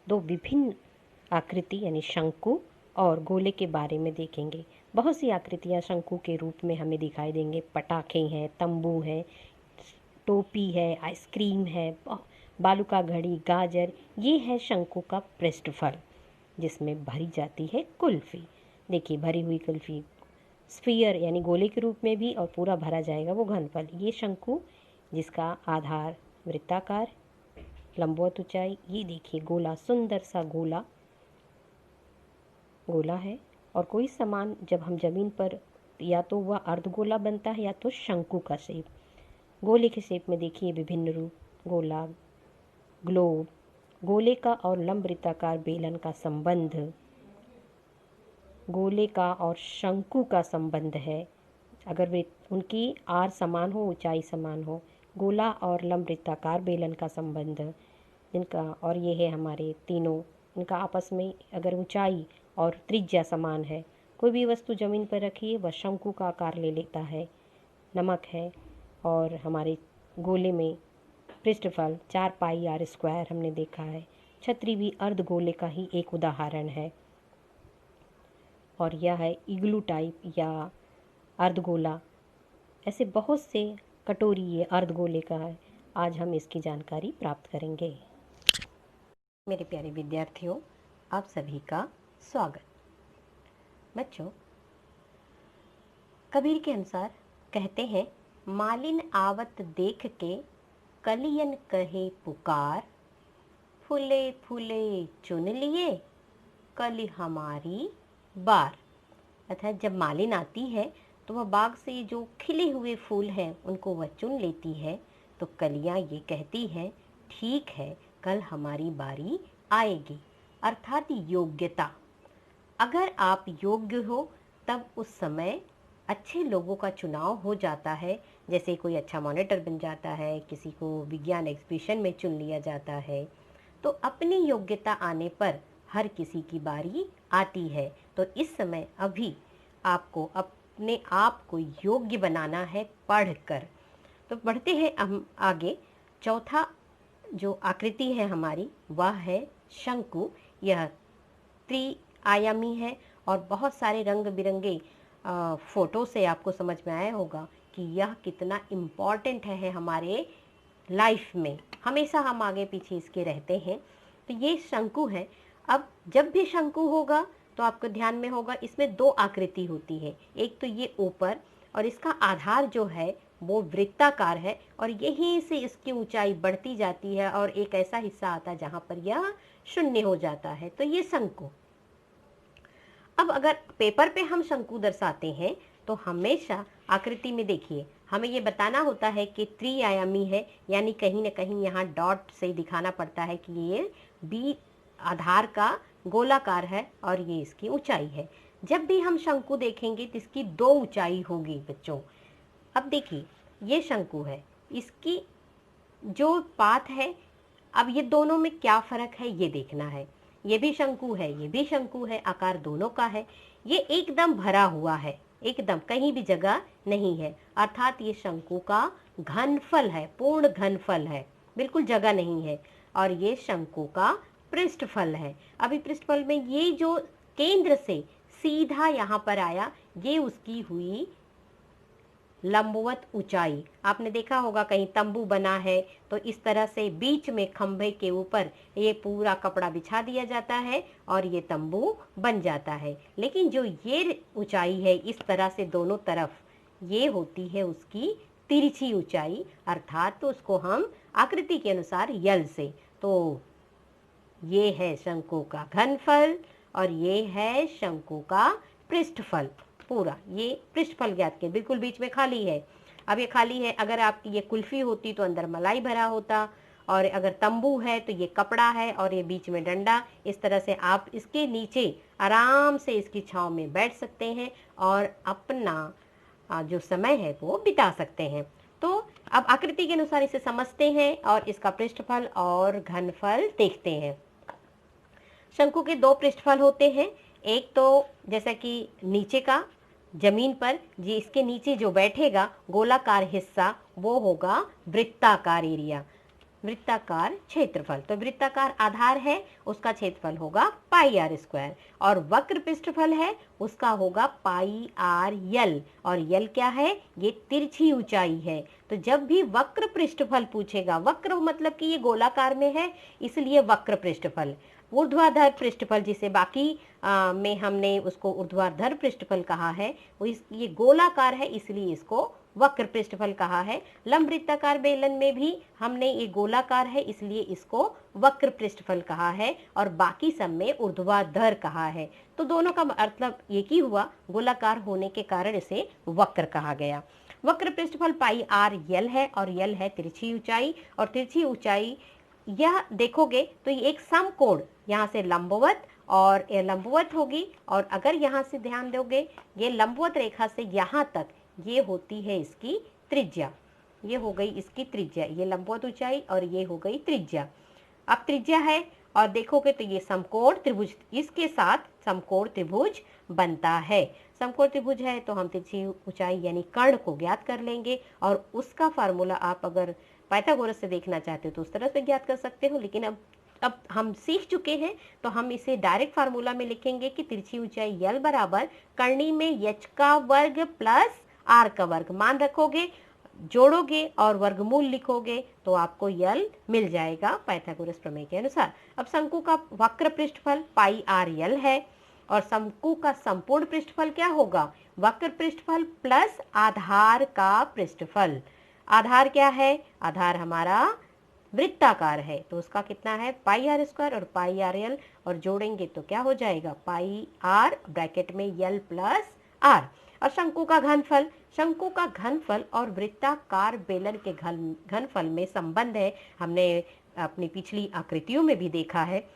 दो विभिन्न आकृति यानी शंकु और गोले के बारे में देखेंगे। बहुत सी आकृतियाँ शंकु के रूप में हमें दिखाई देंगे। पटाखे हैं, तंबू है, टोपी है, आइसक्रीम है, बालू का घड़ी, गाजर। ये है शंकु का पृष्ठफल जिसमें भरी जाती है कुल्फ़ी। देखिए भरी हुई कुल्फ़ी स्फीयर यानी गोले के रूप में भी, और पूरा भरा जाएगा वो घनफल। ये शंकु जिसका आधार वृत्ताकार, लंबवत ऊंचाई। ये देखिए गोला, सुंदर सा गोला है। और कोई सामान जब हम जमीन पर, या तो वह अर्धगोला बनता है या तो शंकु का शेप। गोले के शेप में देखिए विभिन्न रूप, गोला, ग्लोब। गोले का और लंब वृत्ताकार बेलन का संबंध, गोले का और शंकु का संबंध है। अगर वे उनकी आर समान हो, ऊंचाई समान हो। गोला और लंब वृत्ताकार बेलन का संबंध इनका, और ये है हमारे तीनों, इनका आपस में अगर ऊंचाई और त्रिज्या समान है। कोई भी वस्तु जमीन पर रखिए वह शंकु का आकार ले लेता है। नमक है, और हमारे गोले में पृष्ठफल 4 पाई आर स्क्वायर हमने देखा है। छतरी भी अर्धगोले का ही एक उदाहरण है। और यह है इग्लू टाइप या अर्धगोला। ऐसे बहुत से कटोरी ये अर्धगोले का है। आज हम इसकी जानकारी प्राप्त करेंगे। मेरे प्यारे विद्यार्थियों, आप सभी का स्वागत। बच्चों, कबीर के अनुसार कहते हैं, मालिन आवत देख के कलियन कहे पुकार, फूले फूले चुन लिए कली हमारी बार। अर्थात जब मालिन आती है तो वह बाग से जो खिले हुए फूल हैं उनको वह चुन लेती है। तो कलियां ये कहती हैं, ठीक है कल हमारी बारी आएगी। अर्थात योग्यता, अगर आप योग्य हो तब उस समय अच्छे लोगों का चुनाव हो जाता है। जैसे कोई अच्छा मॉनिटर बन जाता है, किसी को विज्ञान एग्जीबिशन में चुन लिया जाता है। तो अपनी योग्यता आने पर हर किसी की बारी आती है। तो इस समय अभी आपको अपने आप को योग्य बनाना है पढ़कर। तो बढ़ते हैं हम आगे। चौथा जो आकृति है हमारी वह है शंकु। यह त्रिआयामी है और बहुत सारे रंग बिरंगे फोटो से आपको समझ में आया होगा कि यह कितना इम्पॉर्टेंट है हमारे लाइफ में। हमेशा हम आगे पीछे इसके रहते हैं। तो ये शंकु है। अब जब भी शंकु होगा तो आपको ध्यान में होगा इसमें दो आकृति होती है। एक तो ये ऊपर, और इसका आधार जो है वो वृत्ताकार है, और यहीं से इसकी ऊंचाई बढ़ती जाती है और एक ऐसा हिस्सा आता है जहां पर यह शून्य हो जाता है। तो ये शंकु। अब अगर पेपर पे हम शंकु दर्शाते हैं तो हमेशा आकृति में देखिए हमें ये बताना होता है कि त्रिआयामी है, यानी कहीं ना कहीं यहाँ डॉट से दिखाना पड़ता है कि ये बी आधार का गोलाकार है और ये इसकी ऊंचाई है। जब भी हम शंकु देखेंगे तो इसकी दो ऊंचाई होगी बच्चों। अब देखिए ये शंकु है, इसकी जो पात है, अब ये दोनों में क्या फर्क है ये देखना है। ये भी शंकु है, ये भी शंकु है, आकार दोनों का है। ये एकदम भरा हुआ है, एकदम कहीं भी जगह नहीं है। अर्थात ये शंकु का घनफल है, पूर्ण घनफल है, बिल्कुल जगह नहीं है। और ये शंकु का पृष्ठफल है। अभी पृष्ठफल में ये जो केंद्र से सीधा यहाँ पर आया, ये उसकी हुई लंबवत ऊंचाई। आपने देखा होगा कहीं तंबू बना है तो इस तरह से बीच में खंभे के ऊपर ये पूरा कपड़ा बिछा दिया जाता है और ये तंबू बन जाता है। लेकिन जो ये ऊंचाई है इस तरह से दोनों तरफ, ये होती है उसकी तिरछी ऊंचाई। अर्थात तो उसको हम आकृति के अनुसार यल से, तो ये है शंकु का घनफल और ये है शंकु का पृष्ठफल। पूरा ये पृष्ठफल ज्ञात के बिल्कुल बीच में खाली है। अब ये खाली है, अगर आपकी ये कुल्फी होती तो अंदर मलाई भरा होता, और अगर तंबू है तो ये कपड़ा है और ये बीच में डंडा। इस तरह से आप इसके नीचे आराम से इसकी छांव में बैठ सकते हैं और अपना जो समय है वो बिता सकते हैं। तो अब आकृति के अनुसार इसे समझते हैं और इसका पृष्ठफल और घनफल देखते हैं। शंकु के दो पृष्ठफल होते हैं। एक तो जैसा कि नीचे का जमीन पर जी इसके नीचे जो बैठेगा गोलाकार हिस्सा वो होगा वृत्ताकार एरिया। वृत्ताकार क्षेत्रफल। तो वृत्ताकार आधार है, उसका क्षेत्रफल होगा पाई आर स्क्वायर, और वक्र पृष्ठफल है उसका होगा पाई आर यल। और यल क्या है? ये तिरछी ऊंचाई है। तो जब भी वक्र पृष्ठफल पूछेगा, वक्र मतलब कि ये गोलाकार में है इसलिए वक्र पृष्ठफल, ऊर्ध्वाधर पृष्ठफल जिसे बाकी में हमने उसको ऊर्ध्वाधर पृष्ठफल कहा है, वो ये गोलाकार है इसलिए इसको वक्र पृष्ठफल कहा है। लंब वृत्ताकार बेलन में भी हमने ये गोलाकार है इसलिए इसको वक्र पृष्ठफल कहा है, और बाकी सब में ऊर्ध्वाधर कहा है। तो दोनों का मतलब एक ही हुआ, गोलाकार होने के कारण इसे वक्र कहा गया। वक्र पृष्ठफल पाई आर यल है, और यल है तिरछी ऊंचाई, और तिरछी ऊंचाई यह देखोगे तो ये एक समकोण यहाँ से लंबवत और ये लंबवत होगी, और अगर यहाँ से ध्यान दोगे ये लंबवत रेखा से यहाँ तक ये होती है इसकी त्रिज्या, ये हो गई इसकी त्रिज्या, ये लंबवत ऊंचाई और ये हो गई त्रिज्या। अब त्रिज्या है और देखोगे तो ये समकोण त्रिभुज, इसके साथ समकोण त्रिभुज बनता है। समकोण त्रिभुज है तो हम तिरछी ऊंचाई यानी कर्ण को ज्ञात कर लेंगे, और उसका फार्मूला आप अगर पाइथागोरस से देखना चाहते हो तो उस तरह से ज्ञात कर सकते हो, लेकिन अब हम सीख चुके हैं तो हम इसे डायरेक्ट फार्मूला में लिखेंगे कि तिरछी ऊंचाई यल बराबर कर्णी में यच का वर्ग प्लस आर का वर्ग। मान रखोगे, जोड़ोगे और वर्गमूल लिखोगे तो आपको यल मिल जाएगा पाइथागोरस प्रमेय के अनुसार। अब शंकु का वक्र पृष्ठफल पाई आर यल है, और शंकु का संपूर्ण पृष्ठफल क्या होगा? वक्र पृष्ठफल प्लस आधार का पृष्ठफल। आधार क्या है? आधार हमारा वृत्ताकार है तो उसका कितना है? पाई आर स्क्वायर और पाई आर यल, और जोड़ेंगे तो क्या हो जाएगा? पाई आर ब्रैकेट में यल प्लस आर। और शंकु का घनफल, शंकु का घनफल और वृत्ताकार बेलन के घनफल में संबंध है, हमने अपनी पिछली आकृतियों में भी देखा है।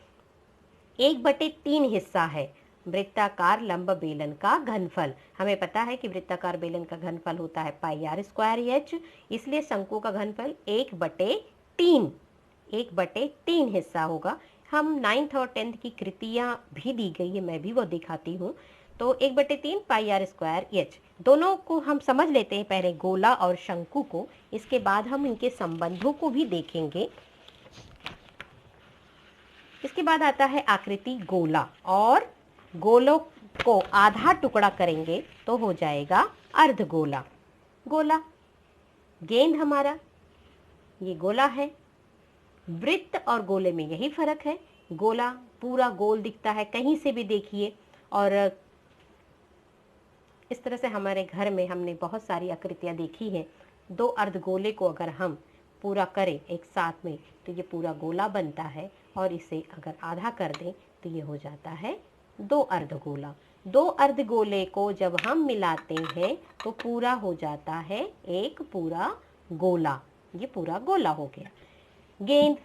1/3 हिस्सा है वृत्ताकार लंब बेलन का घनफल। हमें पता है कि वृत्ताकार बेलन का घनफल होता है पाई आर स्क्वायर एच, इसलिए शंकु का घनफल 1/3 हिस्सा होगा। हम 9th और 10th की कृतियां भी दी गई है, मैं भी वो दिखाती हूँ। तो 1/3 पाई आर स्क्वायर एच, दोनों को हम समझ लेते हैं पहले, गोला और शंकु को, इसके बाद हम इनके संबंधों को भी देखेंगे। इसके बाद आता है आकृति गोला, और गोलों को आधा टुकड़ा करेंगे तो हो जाएगा अर्धगोला। गोला, गेंद हमारा ये गोला है। वृत्त और गोले में यही फर्क है, गोला पूरा गोल दिखता है कहीं से भी देखिए, और इस तरह से हमारे घर में हमने बहुत सारी आकृतियां देखी हैं। 2 अर्धगोले को अगर हम पूरा करें एक साथ में तो ये पूरा गोला बनता है, और इसे अगर आधा कर दें तो ये हो जाता है 2 अर्धगोला। 2 अर्धगोले को जब हम मिलाते हैं तो पूरा हो जाता है एक पूरा गोला, ये पूरा गोला हो गया। गेंद,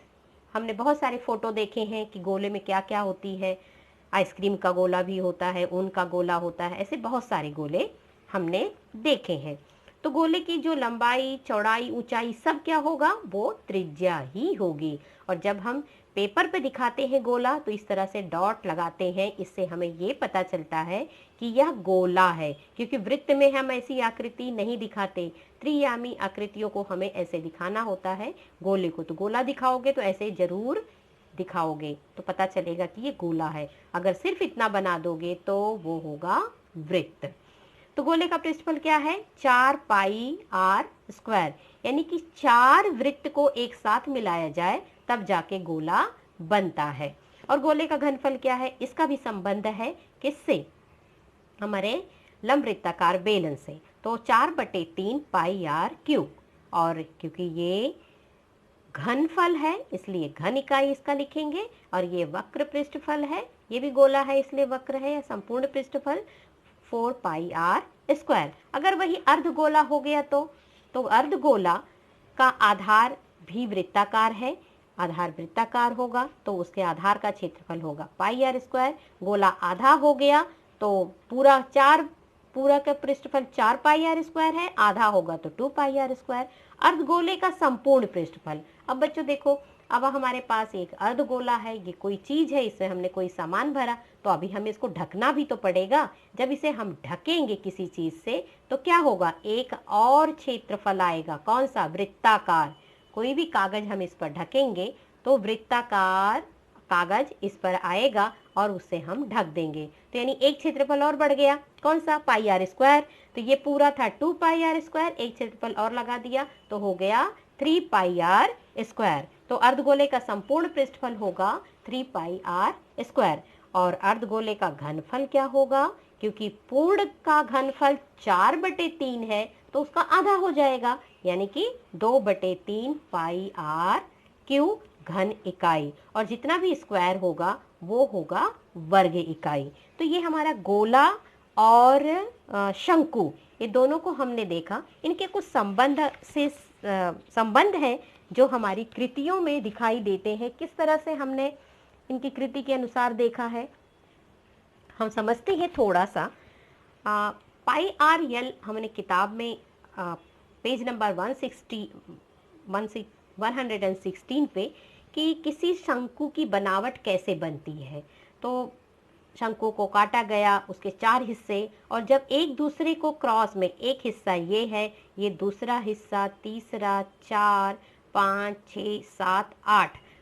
हमने बहुत सारे फोटो देखे हैं कि गोले में क्या क्या होती है। आइसक्रीम का गोला भी होता है, ऊन का गोला होता है, ऐसे बहुत सारे गोले हमने देखे हैं। तो गोले की जो लंबाई, चौड़ाई, ऊंचाई सब क्या होगा? वो त्रिज्या ही होगी। और जब हम पेपर पे दिखाते हैं गोला तो इस तरह से डॉट लगाते हैं, इससे हमें ये पता चलता है कि यह गोला है, क्योंकि वृत्त में हम ऐसी आकृति नहीं दिखाते, त्रियामी आकृतियों को हमें ऐसे दिखाना होता है। गोले को तो गोला दिखाओगे तो ऐसे जरूर दिखाओगे तो पता चलेगा कि ये गोला है। अगर सिर्फ इतना बना दोगे तो वो होगा वृत्त। तो गोले का पृष्ठफल क्या है? 4 पाई आर स्क्वायर, यानी कि 4 वृत्त को एक साथ मिलाया जाए तब जाके गोला बनता है। और गोले का घनफल क्या है? इसका भी संबंध है किससे? हमारे लंब वृत्ताकार बेलन से। तो 4/3 पाई आर क्यूब, और क्योंकि ये घनफल है इसलिए घन इकाई इसका लिखेंगे, और ये वक्र पृष्ठफल है, ये भी गोला है इसलिए वक्र है, संपूर्ण पृष्ठफल 4 पाई आर स्क्वायर। अगर वही अर्धगोला हो गया तो अर्धगोला का आधार भी वृत्ताकार है, आधार वृत्ताकार होगा तो उसके आधार का क्षेत्रफल होगा पाई आर स्क्वायर। गोला आधा हो गया तो पूरा का पृष्ठफल 4 पाई आर स्क्वायर है, आधा होगा तो 2 पाई आर स्क्वायर। अर्धगोले का संपूर्ण पृष्ठफल, अब बच्चों देखो, अब हमारे पास एक अर्धगोला है, ये कोई चीज है, इसमें हमने कोई सामान भरा, तो अभी हमें इसको ढकना भी तो पड़ेगा। जब इसे हम ढकेंगे किसी चीज से तो क्या होगा? एक और क्षेत्रफल आएगा, कौन सा? वृत्ताकार। कोई भी कागज हम इस पर ढकेंगे तो वृत्ताकार कागज इस पर आएगा और उससे हम ढक देंगे। तो यानी एक क्षेत्रफल और बढ़ गया, कौन सा, पाई आर स्क्वायर। तो ये पूरा था 2 पाई आर स्क्वायर, एक क्षेत्रफल और लगा दिया तो हो गया 3 पाई आर स्क्वायर। तो अर्धगोले का संपूर्ण पृष्ठफल होगा 3 पाई आर स्क्वायर। और अर्धगोले का घनफल क्या होगा, क्योंकि पूर्ण का घनफल 4/3 है तो उसका आधा हो जाएगा, यानी कि 2/3 पाई आर क्यू घन इकाई, और जितना भी स्क्वायर होगा वो होगा वर्ग इकाई। तो ये हमारा गोला और शंकु, ये दोनों को हमने देखा। इनके कुछ संबंध है जो हमारी कृतियों में दिखाई देते हैं। किस तरह से हमने इनकी कृति के अनुसार देखा है, हम समझते हैं थोड़ा सा। पाई आर यल हमने किताब में पेज नंबर 116 पे कि किसी शंकु की बनावट कैसे बनती है। तो शंकु को काटा गया, उसके 4 हिस्से, और जब एक दूसरे को क्रॉस में, एक हिस्सा ये है, ये दूसरा हिस्सा, तीसरा, 4, 5, 6, 7,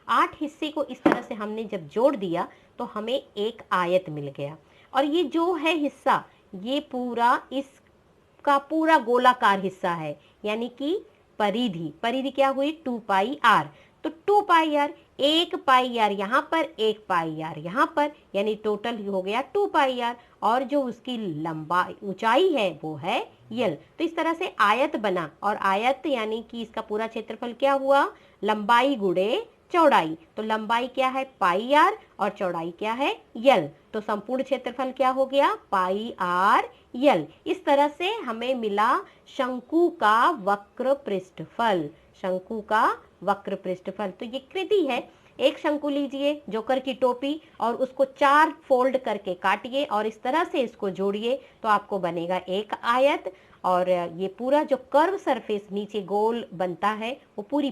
8 हिस्से को इस तरह से हमने जब जोड़ दिया तो हमें एक आयत मिल गया। और ये जो है हिस्सा, ये पूरा इसका पूरा गोलाकार हिस्सा है, यानी कि परिधि क्या हुई, 2 पाई आर। तो 2 पाई आर, 1 पाई आर यहाँ पर, 1 पाई आर यहाँ पर, यानी टोटल हो गया 2 पाई आर। और जो उसकी लंबाई ऊंचाई है वो है यल। तो इस तरह से आयत बना, और आयत यानी कि इसका पूरा क्षेत्रफल क्या हुआ, लंबाई गुणे चौड़ाई। तो लंबाई क्या है, पाई आर, और चौड़ाई क्या है, यल। तो संपूर्ण क्षेत्रफल क्या हो गया, पाई आर यल। इस तरह से हमें मिला शंकु का वक्र पृष्ठफल, शंकु का वक्र पृष्ठफल। तो ये कृति है। एक शंकु लीजिए, जोकर की टोपी, और उसको 4 फोल्ड करके काटिए और इस तरह से इसको जोड़िए तो आपको बनेगा एक आयत। और ये पूरा जो कर्व सरफेस नीचे गोल बनता है वो पूरी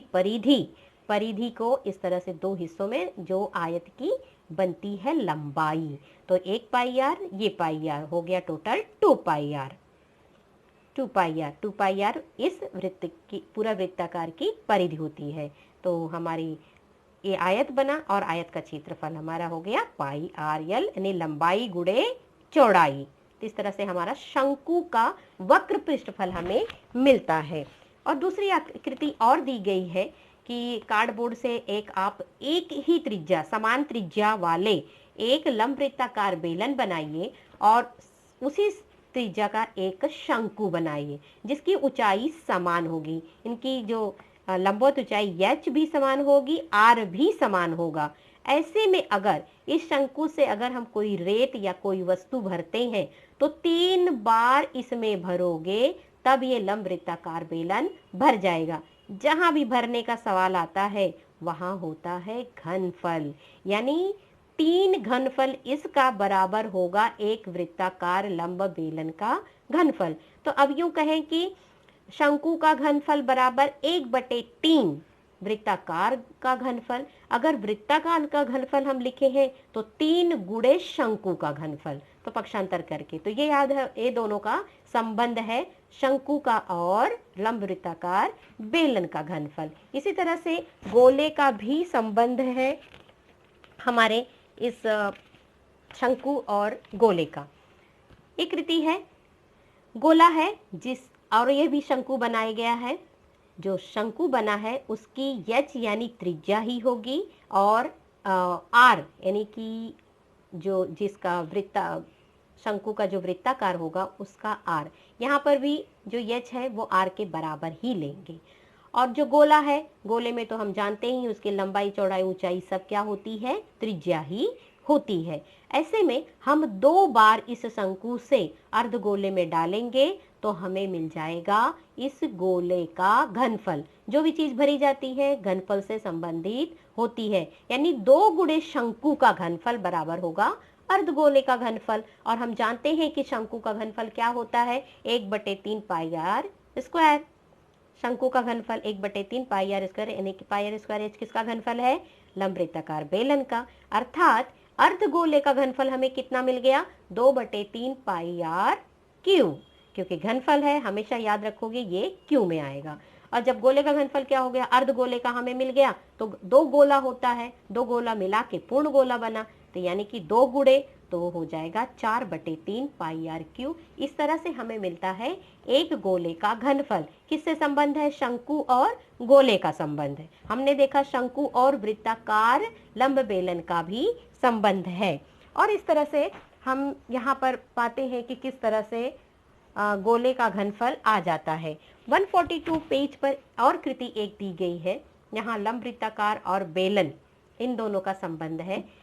परिधि को इस तरह से 2 हिस्सों में जो आयत की बनती है लंबाई। तो 1 पाई आर, ये पाई आर हो गया, total 2 pi r. 2 pi r इस वृत्त की, पूरा वृत्ताकार की परिधि होती है। तो हमारी ये आयत बना, और आयत का क्षेत्रफल हमारा हो गया पाई आर यल, यानी लंबाई गुणे चौड़ाई। तो इस तरह से हमारा शंकु का वक्र पृष्ठफल हमें मिलता है। और दूसरी आकृति और दी गई है कि कार्डबोर्ड से आप एक ही त्रिज्या, समान त्रिज्या वाले एक लंबवृत्ताकार बेलन बनाइए और उसी त्रिज्या का एक शंकु बनाइए जिसकी ऊंचाई समान होगी। इनकी जो लंबवत ऊंचाई एच भी समान होगी, आर भी समान होगा। ऐसे में अगर इस शंकु से अगर हम कोई रेत या कोई वस्तु भरते हैं तो 3 बार इसमें भरोगे तब ये लंबवृत्ताकार बेलन भर जाएगा। जहां भी भरने का सवाल आता है वहां होता है घनफल, यानी 3 घनफल इसका बराबर होगा एक वृत्ताकार लंब बेलन का घनफल। तो अब यूं कहें कि शंकु का घनफल बराबर 1/3 वृत्ताकार का घनफल। अगर वृत्ताकार का घनफल हम लिखे हैं तो 3 गुणे शंकु का घनफल, तो पक्षांतर करके। तो ये याद है, ये दोनों का संबंध है, शंकु का और लंब वृत्ताकार बेलन का घनफल। इसी तरह से गोले का भी संबंध है हमारे इस शंकु और गोले का। एक कृति है, गोला है जिस, और ये भी शंकु बनाया गया है। जो शंकु बना है उसकी एच यानी त्रिज्या ही होगी, और आर यानी कि जो जिसका शंकु का जो वृत्ताकार होगा उसका आर, यहाँ पर भी जो एच है वो आर के बराबर ही लेंगे। और जो गोला है, गोले में तो हम जानते ही उसकी लंबाई चौड़ाई ऊंचाई सब क्या होती है, त्रिज्या ही होती है। ऐसे में हम 2 बार इस शंकु से अर्धगोले में डालेंगे तो हमें मिल जाएगा इस गोले का घनफल। जो भी चीज भरी जाती है घनफल से संबंधित होती है, यानी 2 गुणे शंकु का घनफल बराबर होगा अर्धगोले का घनफल। और हम जानते हैं कि शंकु का घनफल क्या होता है, 1/3 पाई आर स्क्वायर। शंकु का घनफल 1/3 पाई आर स्क्वायर, यानी कि पाई आर स्क्वायर एच किसका घनफल है, लंबवृत्ताकार बेलन का। अर्थात अर्धगोले का घनफल हमें कितना मिल गया, 2/3 पाई आर क्यू, क्योंकि घनफल है हमेशा याद रखोगे ये क्यू में आएगा। और जब गोले का घनफल क्या हो गया, अर्ध गोले का हमें मिल गया, तो 2 गोला होता है, 2 गोला मिला के पूर्ण गोला बना, तो यानी कि 2 गुणे तो हो जाएगा 4/3 पाई आर क्यू। इस तरह से हमें मिलता है एक गोले का घनफल। किससे संबंध है, शंकु और गोले का संबंध है। हमने देखा शंकु और वृत्ताकार लंब बेलन का भी संबंध है। और इस तरह से हम यहाँ पर पाते हैं कि किस तरह से गोले का घनफल आ जाता है। 142 पेज पर और कृति एक दी गई है। यहाँ लंब वृत्ताकार और बेलन इन दोनों का संबंध है।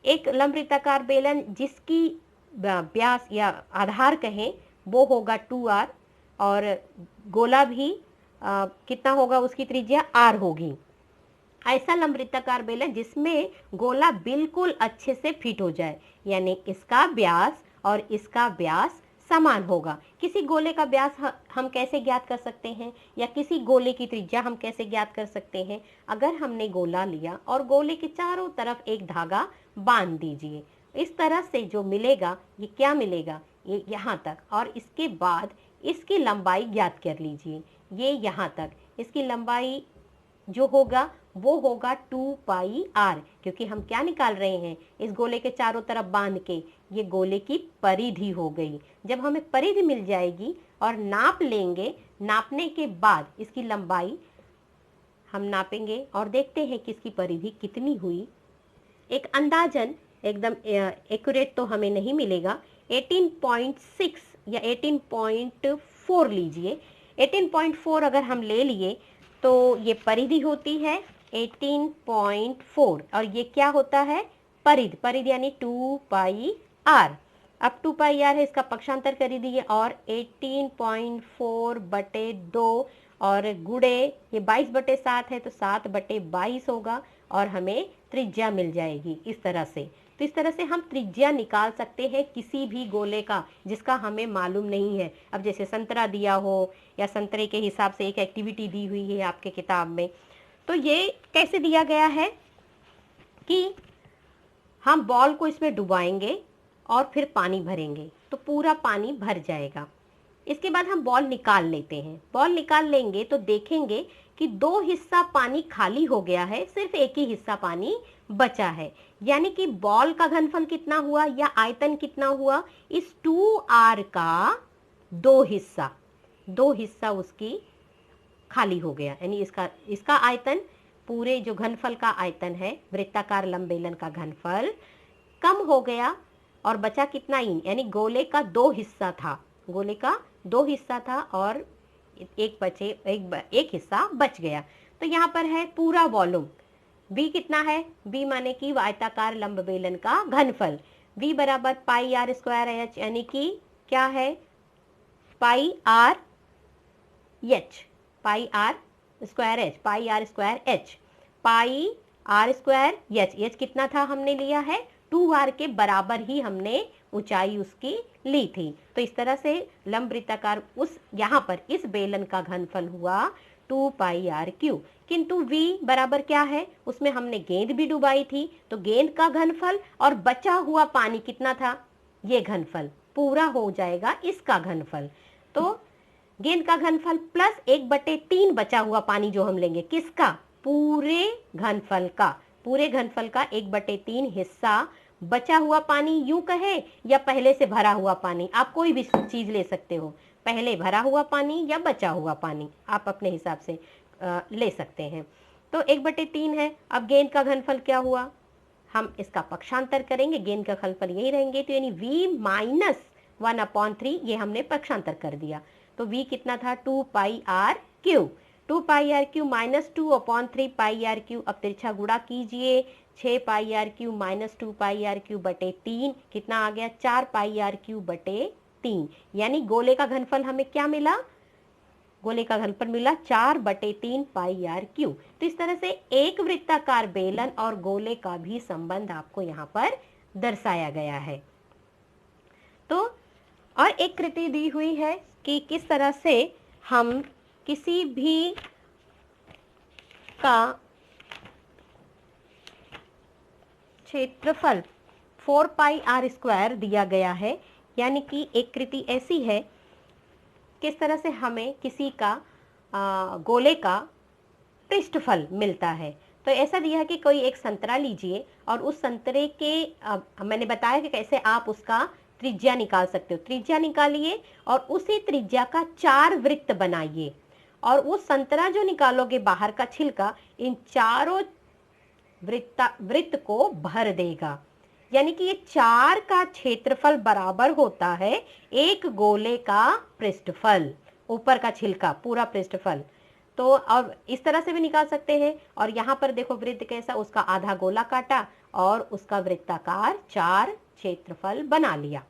एक लंब वृत्ताकार बेलन जिसकी व्यास या आधार कहें वो होगा 2r, और गोला भी कितना होगा, उसकी त्रिज्या r होगी। ऐसा लंब वृत्ताकार बेलन जिसमें गोला बिल्कुल अच्छे से फिट हो जाए, यानी इसका व्यास और इसका व्यास समान होगा। किसी गोले का व्यास हम कैसे ज्ञात कर सकते हैं, या किसी गोले की त्रिज्या हम कैसे ज्ञात कर सकते हैं। अगर हमने गोला लिया और गोले के चारों तरफ एक धागा बांध दीजिए, इस तरह से जो मिलेगा ये क्या मिलेगा, ये यहाँ तक, और इसके बाद इसकी लंबाई ज्ञात कर लीजिए, ये यहाँ तक। इसकी लंबाई जो होगा वो होगा 2 पाई r, क्योंकि हम क्या निकाल रहे हैं, इस गोले के चारों तरफ बांध के, ये गोले की परिधि हो गई। जब हमें परिधि मिल जाएगी और नाप लेंगे, नापने के बाद इसकी लंबाई हम नापेंगे और देखते हैं कि इसकी परिधि कितनी हुई। एक अंदाजन एकदम एक्यूरेट तो हमें नहीं मिलेगा, 18.6 या 18.4 लीजिए। 18.4 अगर हम ले लिए तो ये परिधि होती है 18.4, और ये क्या होता है, परिधि। परिधि यानी 2 पाई r। अब 2 पाई r है, इसका पक्षांतर कर दीजिए, और 18.4/2 और गुणे ये 22/7 है तो 7/22 होगा, और हमें त्रिज्या मिल जाएगी इस तरह से। तो इस तरह से हम त्रिज्या निकाल सकते हैं किसी भी गोले का जिसका हमें मालूम नहीं है। अब जैसे संतरा दिया हो, या संतरे के हिसाब से एक एक्टिविटी दी हुई है आपके किताब में, तो ये कैसे दिया गया है कि हम बॉल को इसमें डुबाएंगे और फिर पानी भरेंगे तो पूरा पानी भर जाएगा। इसके बाद हम बॉल निकाल लेते हैं। बॉल निकाल लेंगे तो देखेंगे कि 2 हिस्सा पानी खाली हो गया है, सिर्फ एक ही हिस्सा पानी बचा है। यानी कि बॉल का घनफल कितना हुआ या आयतन कितना हुआ, इस 2r का 2 हिस्सा उसकी खाली हो गया। यानी इसका आयतन, पूरे जो घनफल का आयतन है, वृत्ताकार लंब बेलन का घनफल कम हो गया, और बचा कितना ही, यानी गोले का 2 हिस्सा था, गोले का 2 हिस्सा था और एक हिस्सा बच गया। तो यहाँ पर है पूरा वॉल्यूम। v कितना है, v माने कि आयताकार लंब बेलन का घनफल। v बराबर पाई r स्क्वायर एच, यानी कि क्या है, पाई r एच, पाई r स्क्वायर एच, पाई r स्क्वायर एच, पाई r स्क्वायर एच। एच कितना था, हमने लिया है 2r के बराबर ही हमने ऊंचाई उसकी ली थी। तो इस तरह से लंब वृत्ताकार उस यहाँ पर इस बेलन का घनफल हुआ 2 पाई r क्यू। किंतु v बराबर क्या है, उसमें हमने गेंद भी डुबाई थी, तो गेंद का घनफल और बचा हुआ पानी कितना था, ये घनफल पूरा हो जाएगा इसका घनफल। तो गेंद का घनफल प्लस 1/3 बचा हुआ पानी जो हम लेंगे, किसका, पूरे घनफल का। पूरे घनफल का 1/3 हिस्सा बचा हुआ पानी यूं कहे, या पहले से भरा हुआ पानी, आप कोई भी चीज ले सकते हो, पहले भरा हुआ पानी या बचा हुआ पानी आप अपने हिसाब से ले सकते हैं। तो 1/3 है। अब गेंद का घनफल क्या हुआ, हम इसका पक्षांतर करेंगे, गेंद का घनफल यही रहेंगे, तो यानी v - 1/3 ये हमने पक्षांतर कर दिया। तो v कितना था, 2 पाई r क्यू, 2 पाई r क्यू माइनस 2/3 पाई r क्यू। अब तिरछा गुणा कीजिए, 6 पाई r क्यू माइनस 2 पाई r क्यू बटे 3 कितना आ गया, 4 पाई r क्यू बटे 3। यानी गोले का घनफल हमें क्या मिला, गोले का घनफल मिला 4/3 पाई r क्यू। तो इस तरह से एक वृत्ताकार बेलन और गोले का भी संबंध आपको यहाँ पर दर्शाया गया है। तो और एक कृति दी हुई है कि किस तरह से हम किसी भी का क्षेत्रफल 4 पाई r स्क्वायर दिया गया है। यानी कि एक कृति ऐसी है, किस तरह से हमें किसी का गोले का पृष्ठफल मिलता है। तो ऐसा दिया है कि कोई एक संतरा लीजिए और उस संतरे के मैंने बताया कि कैसे आप उसका त्रिज्या निकाल सकते हो। त्रिज्या निकालिए और उसी त्रिज्या का 4 वृत्त बनाइए और वो संतरा जो निकालोगे बाहर का छिलका इन चारों वृत्त को भर देगा। यानी कि ये 4 का क्षेत्रफल बराबर होता है एक गोले का पृष्ठफल, ऊपर का छिलका पूरा पृष्ठफल। तो और इस तरह से भी निकाल सकते हैं। और यहाँ पर देखो वृत्त कैसा, उसका आधा गोला काटा और उसका वृत्ताकार 4 क्षेत्रफल बना लिया,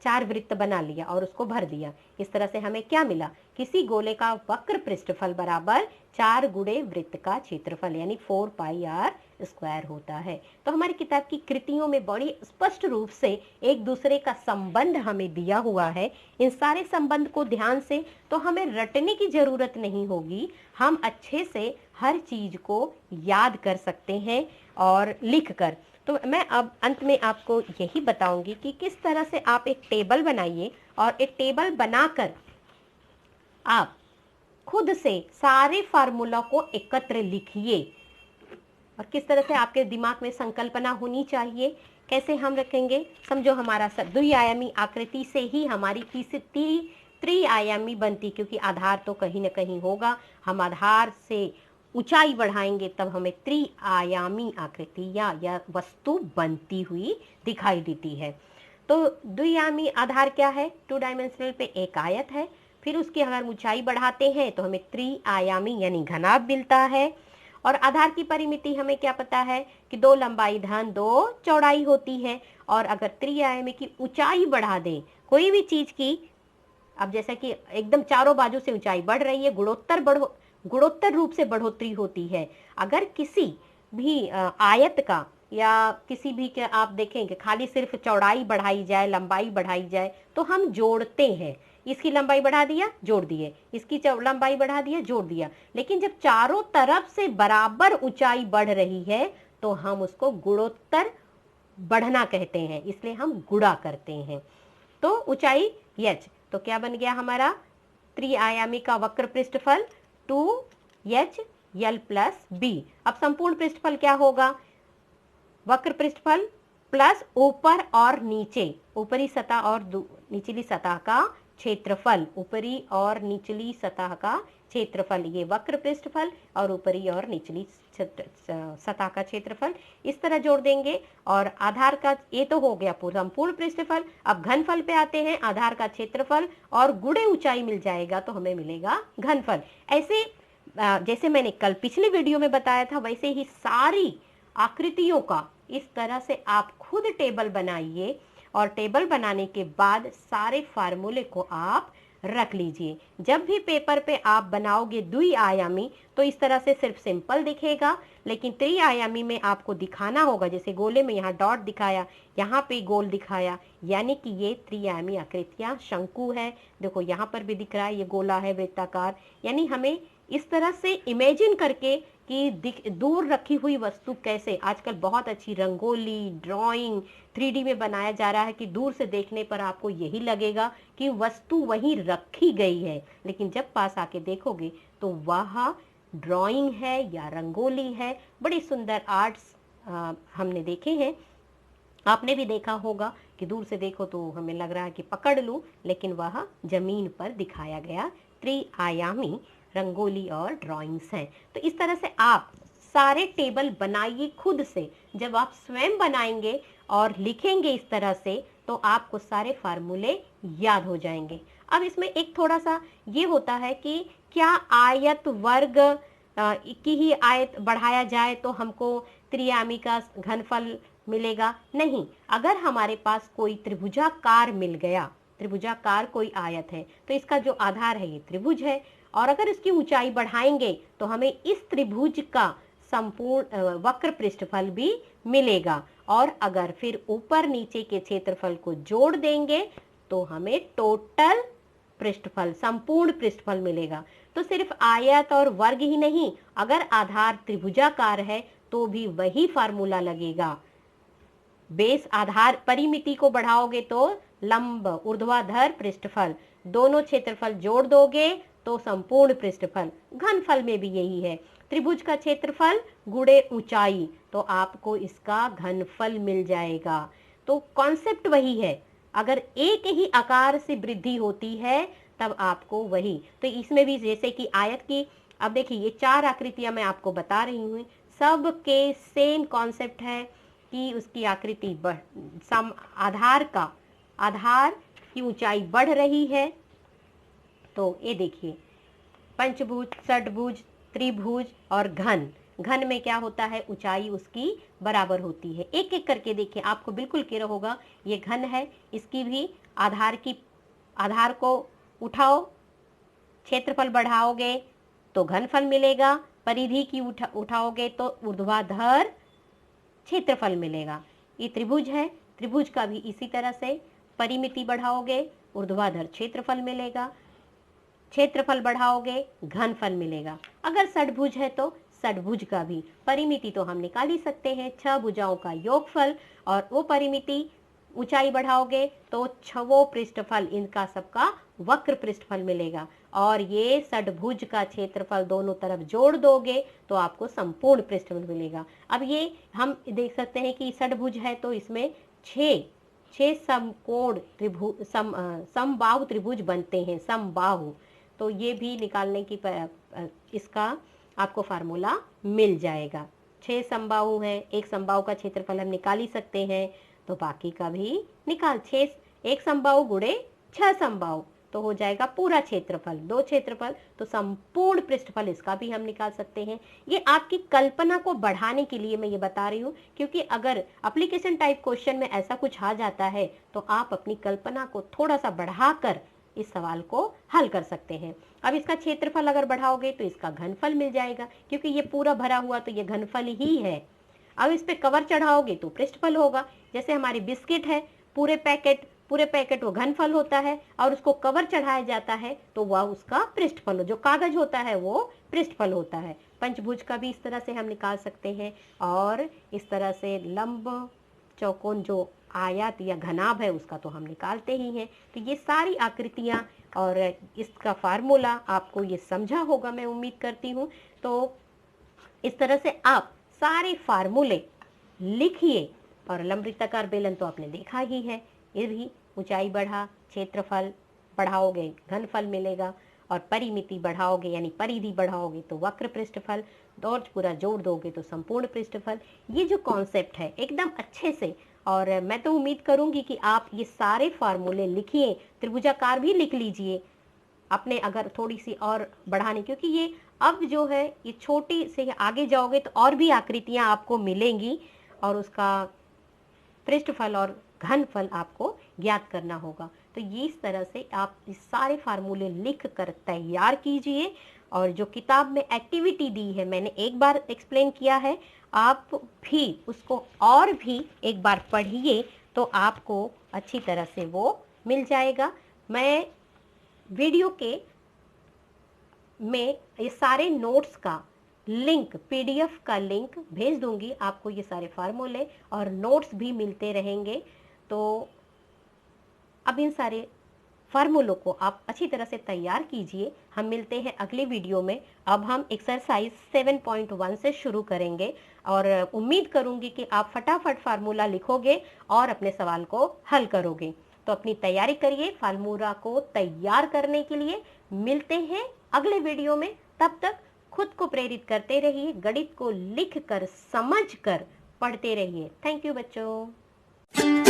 4 वृत्त बना लिया और उसको भर दिया। इस तरह से हमें क्या मिला, किसी गोले का वक्र पृष्ठफल बराबर 4 गुणे वृत्त का क्षेत्रफल यानी 4 पाई आर स्क्वायर होता है। तो हमारी किताब की कृतियों में बड़ी स्पष्ट रूप से एक दूसरे का संबंध हमें दिया हुआ है। इन सारे संबंध को ध्यान से तो हमें रटने की जरूरत नहीं होगी, हम अच्छे से हर चीज को याद कर सकते हैं और लिख कर। तो मैं अब अंत में आपको यही बताऊंगी कि किस तरह से आप एक टेबल बनाइए और एक टेबल बनाकर आप खुद से सारे फार्मूला को एकत्र लिखिए और किस तरह से आपके दिमाग में संकल्पना होनी चाहिए। कैसे हम रखेंगे, समझो हमारा द्विआयामी आकृति से ही हमारी त्रिआयामी बनती, क्योंकि आधार तो कहीं ना कहीं होगा। हम आधार से ऊंचाई बढ़ाएंगे तब हमें त्रिआयामी आकृति या वस्तु बनती हुई दिखाई देती है। तो द्विआयामी आधार क्या है, 2 डायमेंशनल पे एक आयत है। फिर उसकी अगर ऊंचाई बढ़ाते हैं तो हमें त्रिआयामी यानी घनाभ मिलता है। और आधार की परिमिति हमें क्या पता है कि 2 लंबाई धन 2 चौड़ाई होती है। और अगर त्रिआयामी की ऊंचाई बढ़ा दें कोई भी चीज की, अब जैसा कि एकदम चारों बाजू से ऊंचाई बढ़ रही है, गुणोत्तर रूप से बढ़ोतरी होती है। अगर किसी भी आयत का या किसी भी के आप देखें कि खाली सिर्फ चौड़ाई बढ़ाई जाए, लंबाई बढ़ाई जाए तो हम जोड़ते हैं, इसकी लंबाई बढ़ा दिया जोड़ दिए, इसकी लंबाई बढ़ा दिया जोड़ दिया। लेकिन जब चारों तरफ से बराबर ऊंचाई बढ़ रही है तो हम उसको गुणोत्तर बढ़ना कहते हैं, इसलिए हम गुणा करते हैं। तो ऊंचाई h, तो क्या बन गया हमारा त्रिआयामी का वक्र पृष्ठफल 2h l b। अब संपूर्ण पृष्ठफल क्या होगा, वक्र पृष्ठफल प्लस ऊपर और नीचे, ऊपरी सतह और निचली सतह का क्षेत्रफल, ऊपरी और निचली सतह का क्षेत्रफल, ये वक्र पृष्ठफल और ऊपरी और निचली सतह का क्षेत्रफल, इस तरह जोड़ देंगे। और आधार का ये तो हो गया पूरा संपूर्ण पृष्ठफल। अब घनफल पे आते हैं, आधार का क्षेत्रफल और गुणे ऊंचाई मिल जाएगा तो हमें मिलेगा घनफल। ऐसे जैसे मैंने कल पिछले वीडियो में बताया था वैसे ही सारी आकृतियों का इस तरह से आप खुद टेबल बनाइए और टेबल बनाने के बाद सारे फार्मूले को आप रख लीजिए। जब भी पेपर पे आप बनाओगे द्विआयामी तो इस तरह से सिर्फ सिंपल दिखेगा, लेकिन त्रिआयामी में आपको दिखाना होगा, जैसे गोले में यहाँ डॉट दिखाया, यहाँ पे गोल दिखाया, यानी कि ये त्रिआयामी आकृतियां शंकु है। देखो यहाँ पर भी दिख रहा है ये गोला है, वृत्ताकार। यानी हमें इस तरह से इमेजिन करके कि दूर रखी हुई वस्तु कैसे, आजकल बहुत अच्छी रंगोली ड्राइंग 3D में बनाया जा रहा है कि दूर से देखने पर आपको यही लगेगा कि वस्तु वहीं रखी गई है, लेकिन जब पास आके देखोगे तो वह ड्राइंग है या रंगोली है। बड़ी सुंदर आर्ट्स हमने देखे हैं, आपने भी देखा होगा कि दूर से देखो तो हमें लग रहा है कि पकड़ लूं, लेकिन वह जमीन पर दिखाया गया त्रिआयामी रंगोली और ड्राइंग्स हैं। तो इस तरह से आप सारे टेबल बनाइए खुद से। जब आप स्वयं बनाएंगे और लिखेंगे इस तरह से तो आपको सारे फार्मूले याद हो जाएंगे। अब इसमें एक थोड़ा सा ये होता है कि क्या आयत वर्ग की ही आयत बढ़ाया जाए तो हमको त्रिआयामी का घनफल मिलेगा? नहीं, अगर हमारे पास कोई त्रिभुजाकार मिल गया, त्रिभुजाकार कोई आयत है तो इसका जो आधार है ये त्रिभुज है, और अगर इसकी ऊंचाई बढ़ाएंगे तो हमें इस त्रिभुज का संपूर्ण वक्र पृष्ठफल भी मिलेगा। और अगर फिर ऊपर नीचे के क्षेत्रफल को जोड़ देंगे तो हमें टोटल पृष्ठफल, संपूर्ण पृष्ठफल मिलेगा। तो सिर्फ आयत और वर्ग ही नहीं, अगर आधार त्रिभुजाकार है तो भी वही फार्मूला लगेगा। बेस आधार परिमिति को बढ़ाओगे तो लंब ऊर्ध्वाधर पृष्ठफल, दोनों क्षेत्रफल जोड़ दोगे तो संपूर्ण पृष्ठफल। घनफल में भी यही है, त्रिभुज का क्षेत्रफल गुणे ऊंचाई, तो आपको इसका घनफल मिल जाएगा। तो कॉन्सेप्ट वही है, अगर एक ही आकार से वृद्धि होती है तब आपको वही। तो इसमें भी जैसे कि आयत की, अब देखिए ये 4 आकृतियां मैं आपको बता रही हूँ, सब के सेम कॉन्सेप्ट है कि उसकी आकृति आधार की ऊंचाई बढ़ रही है। तो ये देखिए पंचभुज, षटभुज, त्रिभुज और घन। घन में क्या होता है, ऊंचाई उसकी बराबर होती है। एक एक करके देखिए, आपको बिल्कुल क्लियर होगा। ये घन है, इसकी भी आधार को उठाओ, क्षेत्रफल बढ़ाओगे तो घनफल मिलेगा, परिधि की उठाओगे तो ऊर्ध्वाधर क्षेत्रफल मिलेगा। ये त्रिभुज है, त्रिभुज का भी इसी तरह से परिमिति बढ़ाओगे ऊर्ध्वाधर क्षेत्रफल मिलेगा, क्षेत्रफल बढ़ाओगे घनफल मिलेगा। अगर षटभुज है तो षटभुज का भी परिमिति तो हम निकाल ही सकते हैं, 6 भुजाओं का योगफल, और वो परिमिति ऊंचाई बढ़ाओगे तो 6 पृष्ठफल, इनका सबका वक्र पृष्ठफल मिलेगा। और ये षटभुज का क्षेत्रफल दोनों तरफ जोड़ दोगे तो आपको संपूर्ण पृष्ठफल मिलेगा। अब ये हम देख सकते हैं कि षटभुज है तो इसमें 6 समकोण त्रिभुज, समबाहु त्रिभुज बनते हैं, समबाहु। तो ये भी निकालने की इसका आपको फार्मूला मिल जाएगा। 6 समबाहु हैं, एक समबाहु का क्षेत्रफल हम निकाल ही सकते हैं, तो बाकी का भी निकाल। 6 एक समबाहु गुणे 6 समबाहु तो हो जाएगा पूरा क्षेत्रफल, 2 क्षेत्रफल, तो संपूर्ण पृष्ठफल इसका भी हम निकाल सकते हैं। ये आपकी कल्पना को बढ़ाने के लिए मैं ये बता रही हूँ, क्योंकि अगर एप्लीकेशन टाइप क्वेश्चन में ऐसा कुछ आ जाता है तो आप अपनी कल्पना को थोड़ा सा बढ़ाकर इस सवाल को हल कर सकते हैं। अब इसका क्षेत्रफल अगर बढ़ाओगे तो इसका घनफल मिल जाएगा, क्योंकि ये पूरा भरा हुआ तो ये घनफल ही है। अब इस पे कवर चढ़ाओगे तो पृष्ठफल होगा। जैसे हमारी बिस्किट है, पूरे पैकेट वो घनफल होता है, और उसको कवर चढ़ाया जाता है तो वह उसका पृष्ठफल हो, जो कागज होता है वो पृष्ठफल होता है। पंचभुज का भी इस तरह से हम निकाल सकते हैं, और इस तरह से लंब चौकोन जो आयत या घनाभ है उसका तो हम निकालते ही हैं। तो ये सारी आकृतियां और इसका फार्मूला आपको ये समझा होगा, मैं उम्मीद करती हूँ। तो इस तरह से आप सारे फार्मूले लिखिए, और लंबवृत्ताकार बेलन तो आपने देखा ही है, ये भी ऊंचाई बढ़ा क्षेत्रफल बढ़ाओगे घनफल मिलेगा, और परिमिति बढ़ाओगे यानी परिधि बढ़ाओगे तो वक्र पृष्ठफल, और पूरा जोड़ दोगे तो संपूर्ण पृष्ठफल। ये जो कॉन्सेप्ट है एकदम अच्छे से, और मैं तो उम्मीद करूंगी कि आप ये सारे फार्मूले लिखिए, त्रिभुजाकार भी लिख लीजिए अपने, अगर थोड़ी सी और बढ़ाने, क्योंकि ये अब जो है ये छोटी से आगे जाओगे तो और भी आकृतियां आपको मिलेंगी, और उसका पृष्ठफल और घनफल आपको ज्ञात करना होगा। तो ये इस तरह से आप इस सारे फार्मूले लिख कर तैयार कीजिए, और जो किताब में एक्टिविटी दी है मैंने एक बार एक्सप्लेन किया है, आप भी उसको और भी एक बार पढ़िए तो आपको अच्छी तरह से वो मिल जाएगा। मैं वीडियो के में ये सारे नोट्स का लिंक, पीडीएफ का लिंक भेज दूंगी आपको, ये सारे फार्मूले और नोट्स भी मिलते रहेंगे। तो अब इन सारे फार्मूलों को आप अच्छी तरह से तैयार कीजिए। हम मिलते हैं अगले वीडियो में। अब हम एक्सरसाइज 7.1 से शुरू करेंगे, और उम्मीद करूंगी कि आप फटाफट फार्मूला लिखोगे और अपने सवाल को हल करोगे। तो अपनी तैयारी करिए फार्मूला को तैयार करने के लिए। मिलते हैं अगले वीडियो में, तब तक खुद को प्रेरित करते रहिए, गणित को लिख कर समझ कर पढ़ते रहिए। थैंक यू बच्चों।